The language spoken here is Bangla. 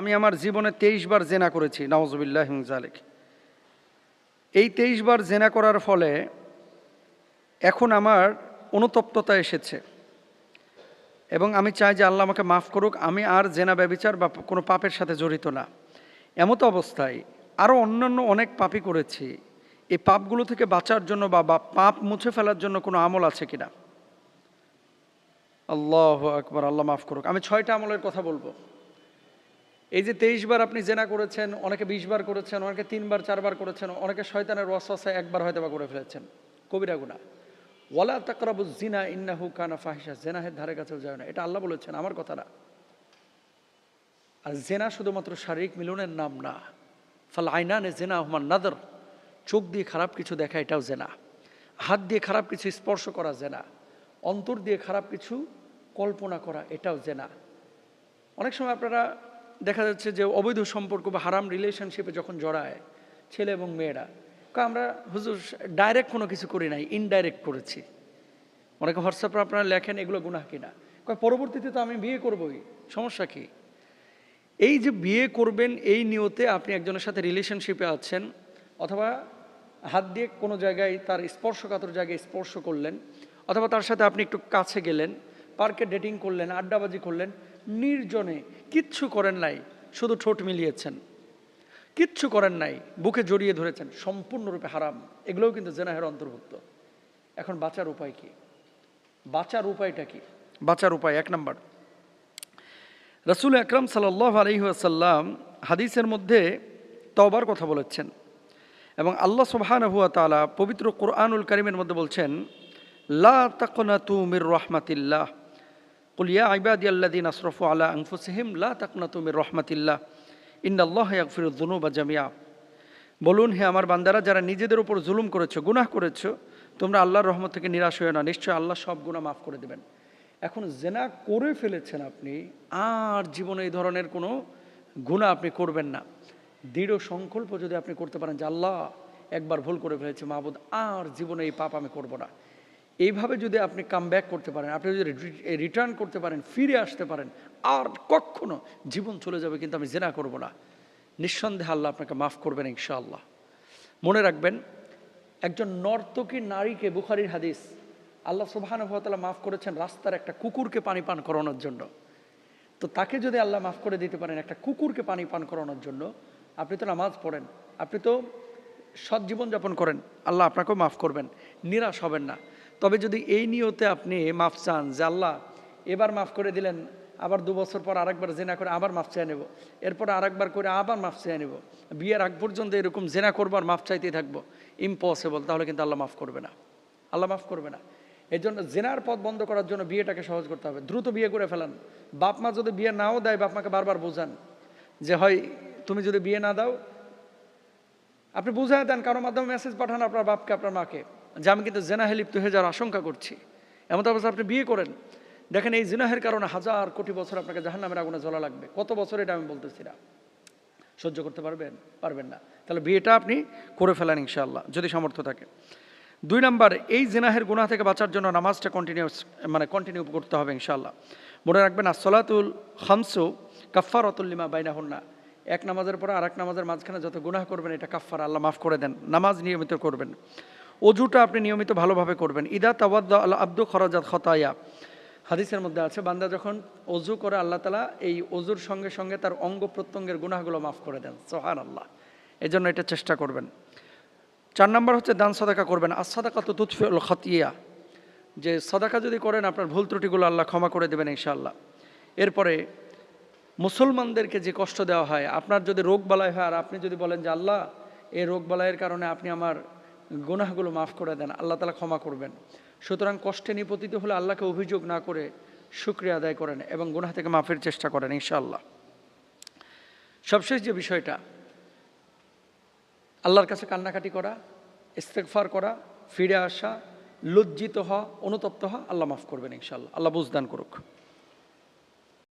আমি আমার জীবনে 23 বার জেনা করেছি, নাউজুবিল্লাহি মিন যালিক। এই 23 বার জেনা করার ফলে এখন আমার অনুতপ্ততা এসেছে এবং আমি চাই যে আল্লাহ আমাকে মাফ করুক, আমি আর জেনা ব্যভিচার বা কোনো পাপের সাথে জড়িত না। এমতো অবস্থায় আরও অন্যান্য অনেক পাপই করেছি। এই পাপগুলো থেকে বাঁচার জন্য বা পাপ মুছে ফেলার জন্য কোনো আমল আছে কিনা? আল্লাহু আকবার, আল্লাহ মাফ করুক। আমি 6টা আমলের কথা বলবো। এই যে 23 বার আপনি জেনা করেছেন, অনেকে 20 বার করেছেন, অনেকে 3 বার 4 বার করেছেন, অনেকে শয়তানের ওয়াসওয়াসায় একবার হয়তো বা করে ফেলেছেন, কবিরা গুনাহ। ওয়ালা তাকরাবুজ জিনা ইন্নাহু কানা ফাহিশা, জেনাহের ধারে কাছেও যায় না, এটা আল্লাহ বলেছেন, আমার কথা না। আর জেনা শুধুমাত্র শারীরিক মিলনের নাম না। ফাল আইনানে জেনা হুমান নাদর, চোখ দিয়ে খারাপ কিছু দেখা এটাও জেনা, হাত দিয়ে খারাপ কিছু স্পর্শ করা জেনা, অন্তর দিয়ে খারাপ কিছু কল্পনা করা এটাও জেনা। অনেক সময় আপনারা দেখা যাচ্ছে যে অবৈধ সম্পর্ক বা হারাম রিলেশনশিপে যখন জড়ায় ছেলে এবং মেয়েরা, আমরা হুজুর ডাইরেক্ট কোনো কিছু করি নাই, ইনডাইরেক্ট করেছি। অনেকে হোয়াটসঅ্যাপে আপনারা লেখেন এগুলো গুনাহ কিনা, পরবর্তীতে তো আমি বিয়ে করবই, সমস্যা কি? এই যে বিয়ে করবেন এই নিয়তে আপনি একজনের সাথে রিলেশনশিপে আছেন, অথবা হাত দিয়ে কোনো জায়গায় তার স্পর্শকাতর জায়গায় স্পর্শ করলেন, অথবা তার সাথে আপনি একটু কাছে গেলেন, পার্কে ডেটিং করলেন, আড্ডাবাজি করলেন, নির্জনে কিচ্ছু করেন নাই, শুধু ঠোঁট মিলিয়েছেন, কিচ্ছু করেন নাই, বুকে জড়িয়ে ধরেছেন, সম্পূর্ণরূপে হারাম। এগুলোও কিন্তু জেনাহের অন্তর্ভুক্ত। এখন বাঁচার উপায় কি? বাঁচার উপায়টা কি? বাঁচার উপায় 1 নাম্বার, রাসূল আকরাম সাল্লাল্লাহু আলাইহি ওয়াসাল্লাম হাদিসের মধ্যে তওবার কথা বলেছেন এবং আল্লাহ সুবহানাহু ওয়া তাআলা পবিত্র কোরআনুল কারীমের মধ্যে বলছেন, লা তাকনাতু মির রাহমাতিল্লাহ, কুল ইয়া ইবাদিয়াল্লাযিনা আসরাফু আলা আনফুসিহিম লা তাকনাতু মির রাহমাতিল্লাহ ইন্নাল্লাহা ইয়াগফিরুয যুনুবা জামিআ। বলুন, হে আমার বান্দারা, যারা নিজেদের উপর জুলুম করেছো, গুনাহ করেছো, তোমরা আল্লাহর রহমত থেকে নিরাশ হয়ো না, নিশ্চয় আল্লাহ সব গুনাহ মাফ করে দেবেন। এখন জেনা করে ফেলেছেন আপনি, আর জীবনে এই ধরনের কোনো গুনাহ আপনি করবেন না। দৃঢ় সংকল্প যদি আপনি করতে পারেন যে আল্লাহ একবার ভুল করে ফেলেছি মাহবুদ, আর জীবনে এই পাপ আমি করব না, এইভাবে যদি আপনি কাম ব্যাক করতে পারেন, আপনি যদি রিটার্ন করতে পারেন, ফিরে আসতে পারেন, আর কখনো জীবন চলে যাবে কিন্তু আমি জেনা করব না, নিঃসন্দেহে আল্লাহ আপনাকে মাফ করবেন ইনশাআল্লাহ। মনে রাখবেন, একজন নর্তকী নারীকে, বুখারীর হাদিস, আল্লাহ সুবহানাহু ওয়া তাআলা মাফ করেছেন রাস্তার একটা কুকুরকে পানি পান করানোর জন্য। তো তাকে যদি আল্লাহ মাফ করে দিতে পারেন একটা কুকুরকে পানি পান করানোর জন্য, আপনি তো নামাজ পড়েন, আপনি তো সৎ জীবনযাপন করেন, আল্লাহ আপনাকেও মাফ করবেন, নিরাশ হবেন না। তবে যদি এই নিয়তে আপনি মাফ চান যে আল্লাহ এবার মাফ করে দিলেন, আবার 2 বছর পর আরেকবার জেনা করে আবার মাফ চেয়ে নেব, এরপর আরেকবার করে আবার মাফ চেয়ে নেব, বিয়ের আগ পর্যন্ত এরকম জেনা করবো আর মাফ চাইতেই থাকবো, ইম্পসিবল। তাহলে কিন্তু আল্লাহ মাফ করবে না, আল্লাহ মাফ করবে না। এই জন্য জেনার পথ বন্ধ করার জন্য বিয়েটাকে সহজ করতে হবে, দ্রুত বিয়ে করে ফেলান। বাপ মা যদি বিয়ে নাও দেয়, বাপ মাকে বারবার বোঝান যে হয় তুমি যদি বিয়ে না দাও, আপনি বুঝাই দেন, কারোর মাধ্যমে মেসেজ পাঠান আপনার বাপকে, আপনার মাকে, যে আমি কিন্তু জেনাহে লিপ্ত হয়ে যাওয়ার আশঙ্কা করছি। এমন অবস্থা আপনি বিয়ে করেন, দেখেন এই জিনাহের কারণে হাজার কোটি বছর আপনাকে জাহান্নামের আগুনে জ্বলা লাগবে। কত বছর এটা আমি বলতেছি না, সহ্য করতে পারবেন? পারবেন না। তাহলে বিয়েটা আপনি করে ফেলেন ইনশাআল্লাহ, যদি সামর্থ্য থাকে। 2 নাম্বার, এই জিনাহের গুনাহ থেকে বাঁচার জন্য নামাজটা কন্টিনিউ করতে হবে ইনশাআল্লাহ। মনে রাখবেন, আসসালাতুল খামসু কাফফারাতুল লিমা বাইনাহুন্না, এক নামাজের পর আরেক নামাজের মাঝখানে যত গুনাহ করবেন এটা কাফফারা, আল্লাহ মাফ করে দেন। নামাজ নিয়মিত করবেন, অজুটা আপনি নিয়মিত ভালোভাবে করবেন। ইদা তাওয়াদ্দা আল আব্দু খরাজাত খতায়া, হাদিসের মধ্যে আছে, বান্দা যখন অজু করে আল্লাহ তাআলা এই অজুর সঙ্গে সঙ্গে তার অঙ্গ প্রত্যঙ্গের গুনাহগুলো মাফ করে দেন। সুবহানাল্লাহ, এই জন্য এটা চেষ্টা করবেন। 4 নাম্বার হচ্ছে দান সাদাকা করবেন। আস-সাদাকাতু তুতফিউল খাতিয়া, যে সাদাকা যদি করেন আপনার ভুল ত্রুটিগুলো আল্লাহ ক্ষমা করে দেবেন ইনশাআল্লাহ। এরপরে মুসলমানদেরকে যে কষ্ট দেওয়া হয়, আপনার যদি রোগ বালাই হয় আর আপনি যদি বলেন যে আল্লাহ এই রোগ বালাইয়ের কারণে আপনি আমার গুনাহগুলো মাফ করে দেন, আল্লাহ তাআলা ক্ষমা করবেন। সুতরাং কষ্টে নিপতিত হলে আল্লাহকে অভিযোগ না করে শুকরিয়া আদায় করেন এবং গুনাহ থেকে মাফের চেষ্টা করেন ইনশাআল্লাহ। সবশেষ যে বিষয়টা, আল্লাহর কাছে কান্নাকাটি করা, ইস্তেগফার করা, ফিরে আসা, লজ্জিত হওয়া, অনুতপ্ত হওয়া, আল্লাহ মাফ করবেন ইনশাআল্লাহ। আল্লাহ বুঝদান করুক।